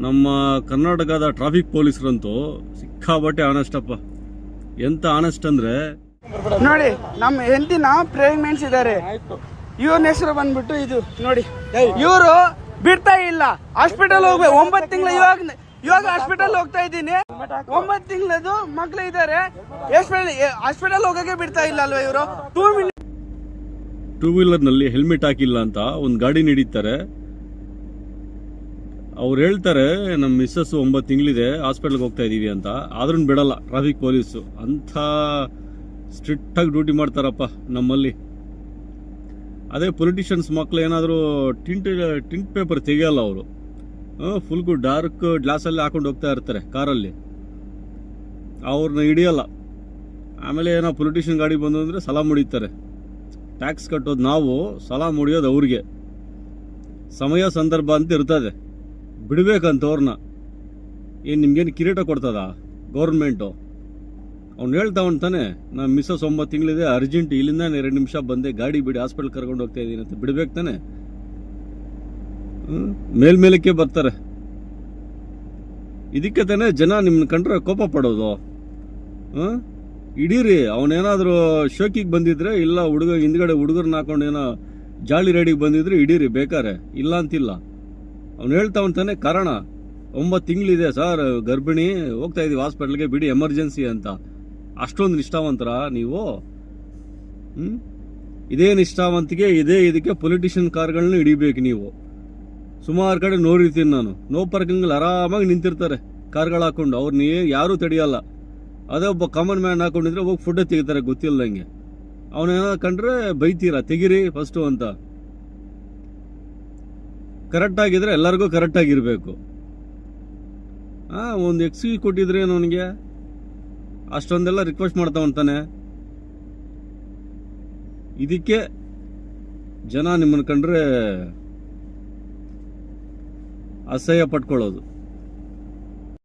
ನಮ್ಮ ಕರ್ನಾಟಕದ ಟ್ರಾಫಿಕ್ ಪೊಲೀಸರಂತೂ ಸಿಕ್ಕಾಬಟ್ಟೆ ಆನೆಸ್ಟಪ್ಪ. ಎಂತ ಆನೆಸ್ಟ್ ಅಂದ್ರೆ ನೋಡಿ, ನಮ್ಮ ಹೆಂಡತಿನ ಪ್ರೆಗ್ನೆನ್ಸ್ ಇದ್ದಾರೆ. ಇವ್ರನ ಹೆಸರು ಬಂದ್ಬಿಟ್ಟು ಇದು ನೋಡಿ, ಇವರು ಬಿಡ್ತಾ ಇಲ್ಲ. ಹಾಸ್ಪಿಟಲ್ ಹೋಗ್ಬೇಕು, 9 ತಿಂಗಳು ಇವಾಗ ಹಾಸ್ಪಿಟಲ್ ಹೋಗ್ತಾ ಇದ್ದೀನಿ. 9 ತಿಂಗಳದು ಮಕ್ಳು ಇದ್ದಾರೆ. ಹಾಸ್ಪಿಟಲ್ ಹೋಗಕ್ಕೆ ಬಿಡ್ತಾ ಇಲ್ಲ ಅಲ್ವಾ ಇವರು. 2 ವೀಲರ್ನಲ್ಲಿ ಹೆಲ್ಮೆಟ್ ಹಾಕಿಲ್ಲ ಅಂತ ಒಂದು ಗಾಡಿ ನಡೀತಾರೆ. ಅವ್ರು ಹೇಳ್ತಾರೆ ನಮ್ಮ ಮಿಸ್ಸಸ್ 9 ತಿಂಗಳಿದೆ, ಹಾಸ್ಪಿಟಲ್ಗೆ ಹೋಗ್ತಾ ಇದೀವಿ ಅಂತ. ಆದ್ರೂ ಬಿಡಲ್ಲ ಟ್ರಾಫಿಕ್ ಪೊಲೀಸು. ಅಂಥ ಸ್ಟ್ರಿಕ್ಟ್ ಆಗಿ ಡ್ಯೂಟಿ ಮಾಡ್ತಾರಪ್ಪ ನಮ್ಮಲ್ಲಿ. ಅದೇ ಪೊಲಿಟಿಷಿಯನ್ಸ್ ಮಕ್ಳು ಏನಾದರೂ ಟಿಂಟ್ ಪೇಪರ್ ತೆಗಿಯಲ್ಲ ಅವರು. ಫುಲ್ ಡಾರ್ಕ್ ಗ್ಲಾಸಲ್ಲಿ ಹಾಕೊಂಡು ಹೋಗ್ತಾ ಇರ್ತಾರೆ ಕಾರಲ್ಲಿ, ಅವ್ರನ್ನ ಹಿಡಿಯಲ್ಲ. ಆಮೇಲೆ ಏನೋ ಪೊಲಿಟಿಷಿಯನ್ ಗಾಡಿ ಬಂದು ಅಂದರೆ ಸಲಾಮ್ ಹೊಡಿತಾರೆ. ಟ್ಯಾಕ್ಸ್ ಕಟ್ಟೋದು ನಾವು, ಸಲಾಮ್ ಹೊಡಿಯೋದು ಅವ್ರಿಗೆ. ಸಮಯ ಸಂದರ್ಭ ಅಂತ ಇರ್ತದೆ, ಬಿಡಬೇಕಂತ ಅವ್ರನ್ನ. ಏನು ನಿಮ್ಗೇನು ಕಿರೀಟ ಕೊಡ್ತದ ಗೌರ್ಮೆಂಟು? ಅವ್ನು ಹೇಳ್ತಾವಂತಾನೆ, ನಮ್ಮ ಮಿಸ್ಸಸ್ 9 ತಿಂಗಳಿದೆ, ಅರ್ಜೆಂಟ್, ಇಲ್ಲಿಂದ 2 ನಿಮಿಷ ಬಂದೆ, ಗಾಡಿ ಬಿಡಿ, ಹಾಸ್ಪಿಟಲ್ ಕರ್ಕೊಂಡು ಹೋಗ್ತಾ ಇದ್ದೀನಿ ಅಂತ ಬಿಡ್ಬೇಕು ತಾನೆ. ಮೇಲ್ಮೇಲಕ್ಕೆ ಬರ್ತಾರೆ. ಇದಕ್ಕೆ ತಾನೆ ಜನ ನಿಮ್ಮನ್ನ ಕಂಡ್ರೆ ಕೋಪ ಪಡೋದು. ಹಿಡೀರಿ. ಅವನೇನಾದರೂ ಶೋಕಿಗೆ ಬಂದಿದ್ರೆ, ಇಲ್ಲ ಹಿಂದ್ಗಡೆ ಹುಡುಗರನ್ನ ಹಾಕೊಂಡು ಏನೋ ಜಾಲಿ ರೇಡಿಗೆ ಬಂದಿದ್ರೆ ಹಿಡೀರಿ ಬೇಕಾರೆ, ಇಲ್ಲ ಅಂತಿಲ್ಲ. ಅವ್ನು ಹೇಳ್ತಾವಂತಾನೆ ಕಾರಣ, 9 ತಿಂಗಳಿದೆ ಸರ್, ಗರ್ಭಿಣಿ, ಹೋಗ್ತಾ ಇದೀವಿ ಹಾಸ್ಪಿಟಲ್ಗೆ, ಬಿಡಿ ಎಮರ್ಜೆನ್ಸಿ ಅಂತ. ಅಷ್ಟೊಂದು ನಿಷ್ಠಾವಂತರ ನೀವು? ಇದೇ ನಿಷ್ಠಾವಂತಿಗೆ, ಇದಕ್ಕೆ ಪೊಲಿಟಿಷಿಯನ್ ಕಾರ್ಗಳನ್ನ ಹಿಡಿಬೇಕು ನೀವು. ಸುಮಾರು ಕಡೆ ನೋಡಿರ್ತೀನಿ ನಾನು. ನೋ ಪಾರ್ಕಿಂಗಲ್ಲಿ ಆರಾಮಾಗಿ ನಿಂತಿರ್ತಾರೆ ಕಾರ್ಗಳು ಹಾಕೊಂಡು, ಅವ್ರನ್ನ ಯಾರೂ ತಡೆಯಲ್ಲ. ಅದೇ ಒಬ್ಬ ಕಾಮನ್ ಮ್ಯಾನ್ ಹಾಕೊಂಡಿದ್ರೆ ಹೋಗಿ ಫೋಟೋ ತೆಗಿತಾರೆ ಗೊತ್ತಿಲ್ಲದಂಗೆ. ಅವನೇನೋ ಕಂಡ್ರೆ ಬೈತೀರಾ, ತೆಗಿರಿ ಫಸ್ಟು ಅಂತ. ಕರೆಕ್ಟಾಗಿದ್ರೆ ಎಲ್ಲರಿಗೂ ಕರೆಕ್ಟಾಗಿರ್ಬೇಕು. ಒಂದು ಎಕ್ಸ್ಕ್ಯೂಸ್ ಕೊಟ್ಟಿದ್ರೆ ಅವನಿಗೆ ಅಷ್ಟೊಂದೆಲ್ಲ ರಿಕ್ವೆಸ್ಟ್ ಮಾಡ್ತಾವಂತಾನೆ. ಇದಕ್ಕೆ ಜನ ನಿಮ್ಮನ್ನು ಕಂಡ್ರೆ ಅಸಹ್ಯ ಪಟ್ಕೊಳ್ಳೋದು.